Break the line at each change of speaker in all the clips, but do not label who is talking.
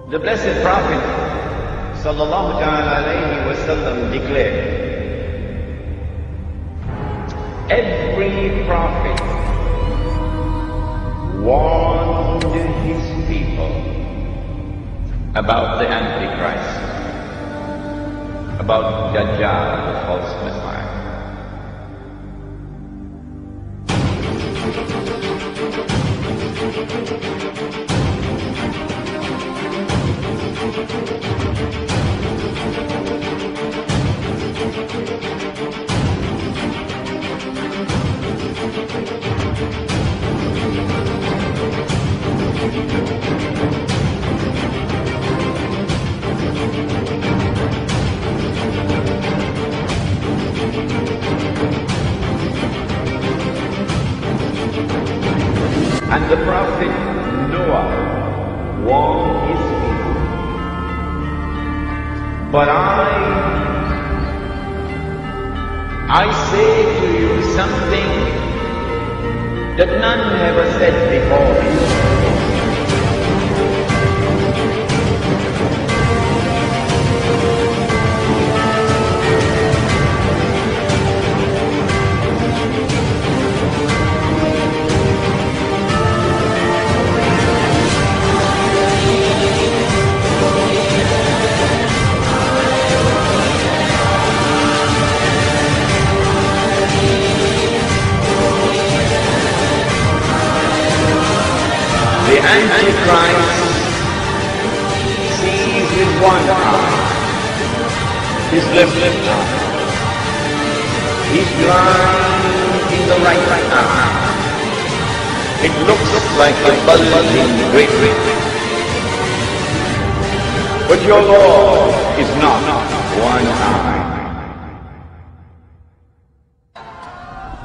The Blessed Prophet sallallahu alayhi wa sallam declared, every prophet warned his people about the Antichrist, about Dajjal, the false Messiah. And the prophet Noah warned his people. But I say to you something that none ever said before you. The Antichrist sees with one eye, his left eye. He's blind in the right eye. It looks like a buzzing great ring. But your Lord is not one eye.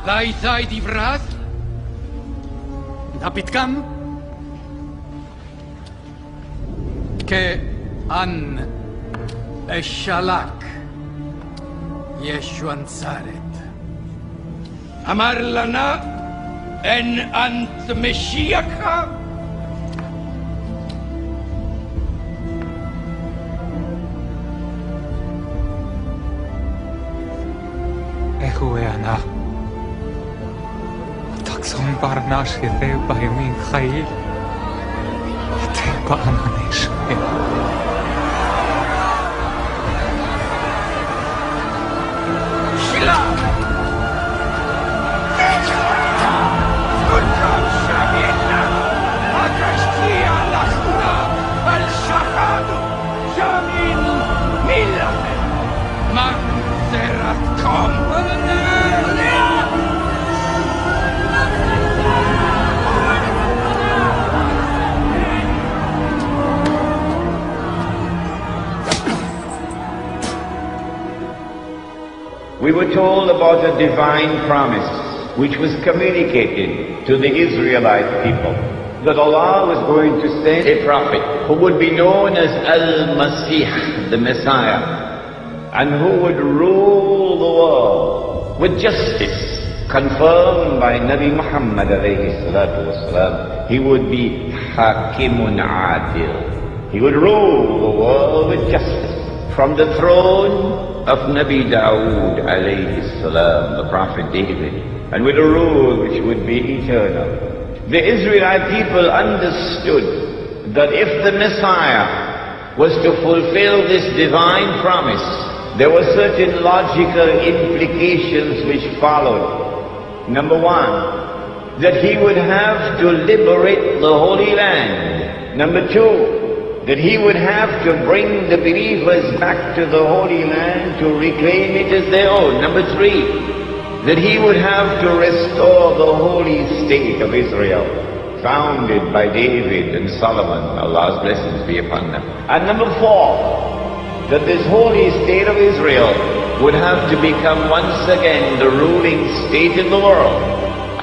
Laethai difradd? Napitgam? كأن الشلاك يشوى نصارت أمر لنا أن أنت مشيك
أخوينا تقسم برناش يذيب بيمين خيل يتيب أنا نيشمي
We were told about a divine promise which was communicated to the Israelite people, that Allah was going to send a prophet who would be known as Al-Masih, the Messiah, and who would rule the world with justice, confirmed by Nabi Muhammad alayhi salatu wasalam. He would be Hakimun Adil. He would rule the world with justice from the throne of Nabi Dawood alayhi salam, the prophet David, and with a rule which would be eternal. The Israelite people understood that if the Messiah was to fulfill this divine promise, there were certain logical implications which followed. Number one, that he would have to liberate the Holy Land. Number two, that he would have to bring the believers back to the Holy Land to reclaim it as their own. Number three, that he would have to restore the holy state of Israel, founded by David and Solomon, Allah's blessings be upon them. And number four, that this holy state of Israel would have to become once again the ruling state in the world.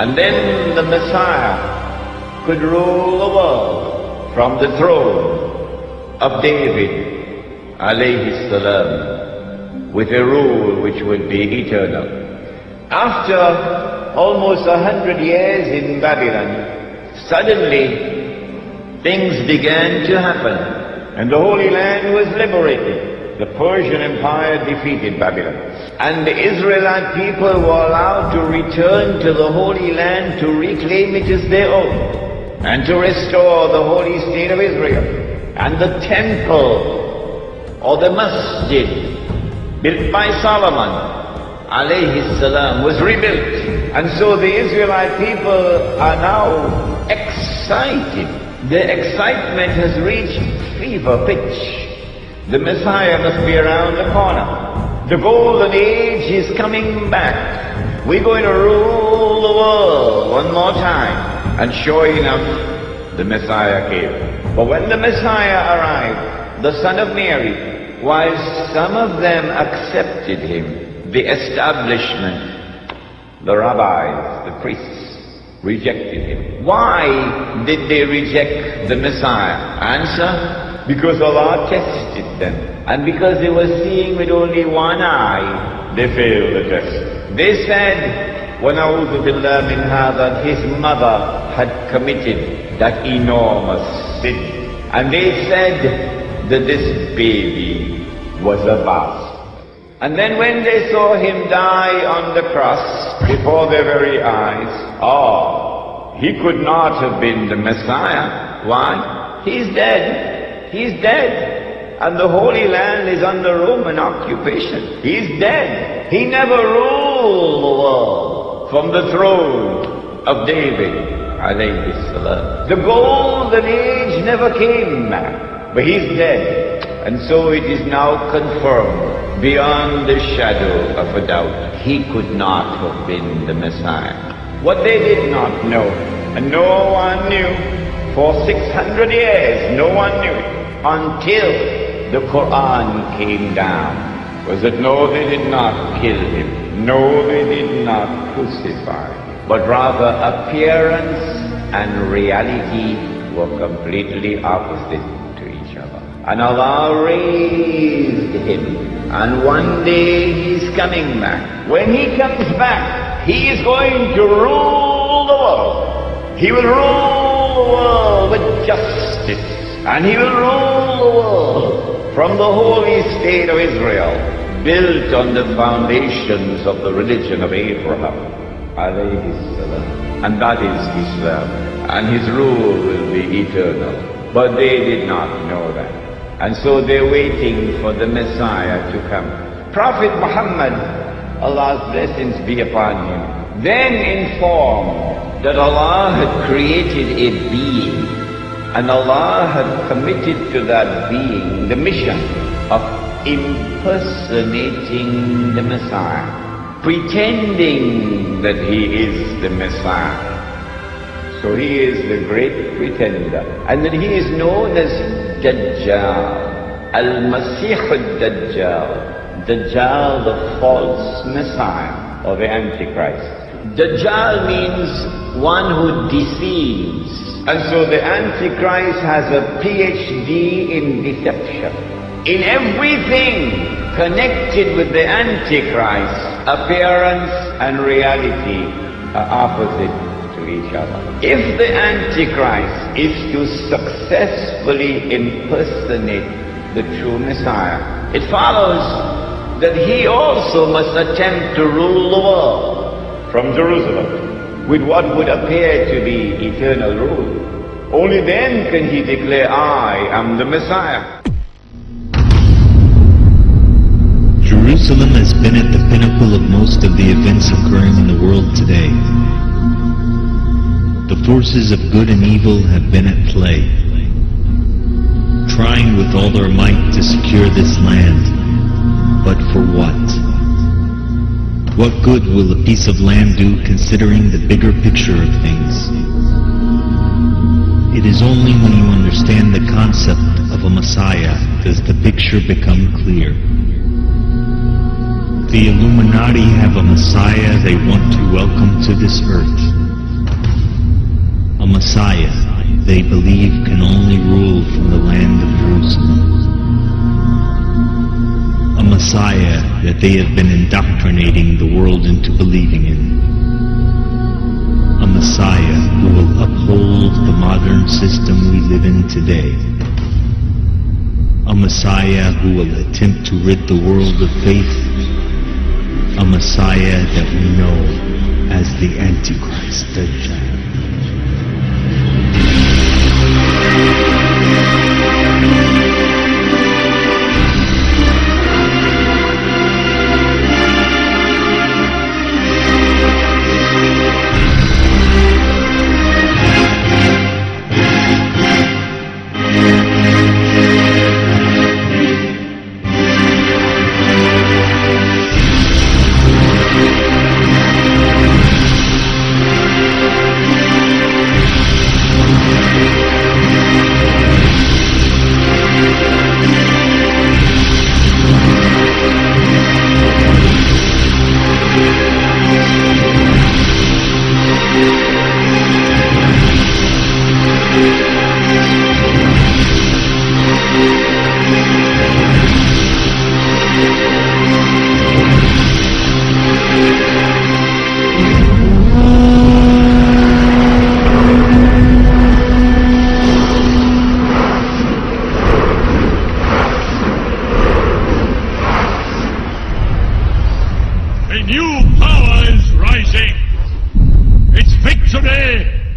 And then the Messiah could rule the world from the throne of David alayhi salam, with a rule which would be eternal. After almost 100 years in Babylon, suddenly things began to happen. and the Holy Land was liberated. The Persian Empire defeated Babylon, and the Israelite people were allowed to return to the Holy Land to reclaim it as their own, and to restore the holy state of Israel. And the temple, or the masjid, built by Solomon, alayhi salam, was rebuilt. And so the Israelite people are now excited. Their excitement has reached fever pitch. The Messiah must be around the corner. The golden age is coming back. We're going to rule the world one more time. And sure enough, the Messiah came. But when the Messiah arrived, the son of Mary, while some of them accepted him, the establishment, the rabbis, the priests, rejected him. Why did they reject the Messiah? Answer: because Allah tested them. And because they were seeing with only one eye, they failed the test. They said, وَنَعُوذُ بِاللَّهِ مِنْ هَذَا, his mother had committed that enormous sin. And they said that this baby was a bastard. And then when they saw him die on the cross before their very eyes, he could not have been the Messiah. Why? He's dead. He's dead. And the Holy Land is under Roman occupation. He's dead. He never ruled the world from the throne of David, alayhi salam. The golden age never came back, but he's dead. And so it is now confirmed, beyond the shadow of a doubt, he could not have been the Messiah. What they did not know, and no one knew, for 600 years no one knew it, until the Quran came down, was that no, they did not kill him, no, they did not crucify him, but rather appearance and reality were completely opposite to each other. And Allah raised him, and one day he's coming back. When he comes back, he is going to rule the world. He will rule the world with justice, and he will rule the world from the holy state of Israel, built on the foundations of the religion of Abraham, alayhi salam. And that is Islam, and his rule will be eternal. But they did not know that. And so they're waiting for the Messiah to come. Prophet Muhammad, Allah's blessings be upon him, then informed that Allah had created a being, and Allah had committed to that being the mission of impersonating the Messiah, pretending that he is the Messiah. So he is the great pretender, and that he is known as Dajjal, Al-Masih al-Dajjal, Dajjal the false Messiah, or the Antichrist. Dajjal means one who deceives, and so the Antichrist has a PhD in deception. In everything connected with the Antichrist, appearance and reality are opposite each other. If the Antichrist is to successfully impersonate the true Messiah, it follows that he also must attempt to rule the world from Jerusalem with what would appear to be eternal rule. Only then can he declare, I am the Messiah.
Jerusalem has been at the pinnacle of most of the events occurring in the world today. The forces of good and evil have been at play, trying with all their might to secure this land. But for what? What good will a piece of land do considering the bigger picture of things? It is only when you understand the concept of a Messiah does the picture become clear. The Illuminati have a Messiah they want to welcome to this earth. A Messiah they believe can only rule from the land of Jerusalem. A Messiah that they have been indoctrinating the world into believing in. A Messiah who will uphold the modern system we live in today. a Messiah who will attempt to rid the world of faith, a Messiah that we know as the Antichrist Dajjal.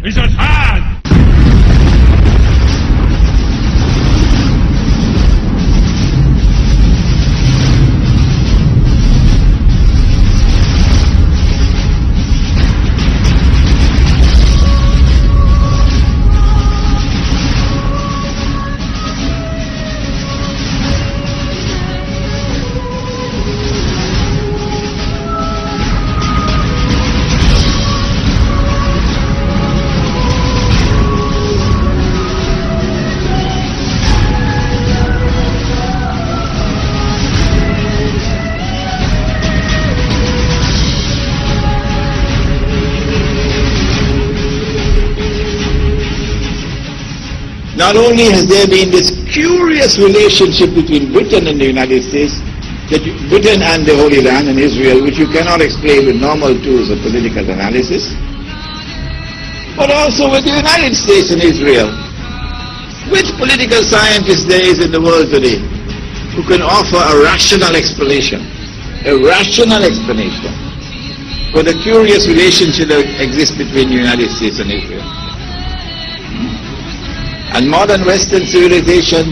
Is at hand!
Not only has there been this curious relationship between Britain and the United States, Britain and the Holy Land and Israel, which you cannot explain with normal tools of political analysis, but also with the United States and Israel. Which political scientist there is in the world today who can offer a rational explanation for the curious relationship that exists between the United States and Israel? And modern Western civilization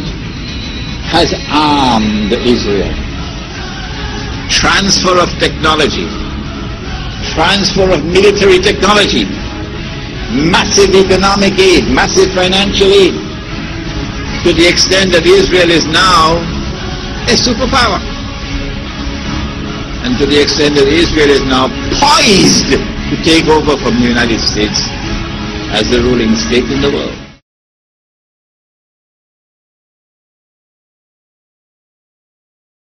has armed Israel. Transfer of technology, transfer of military technology, massive economic aid, massive financial aid, to the extent that Israel is now a superpower. And to the extent that Israel is now poised to take over from the United States as the ruling state in the world.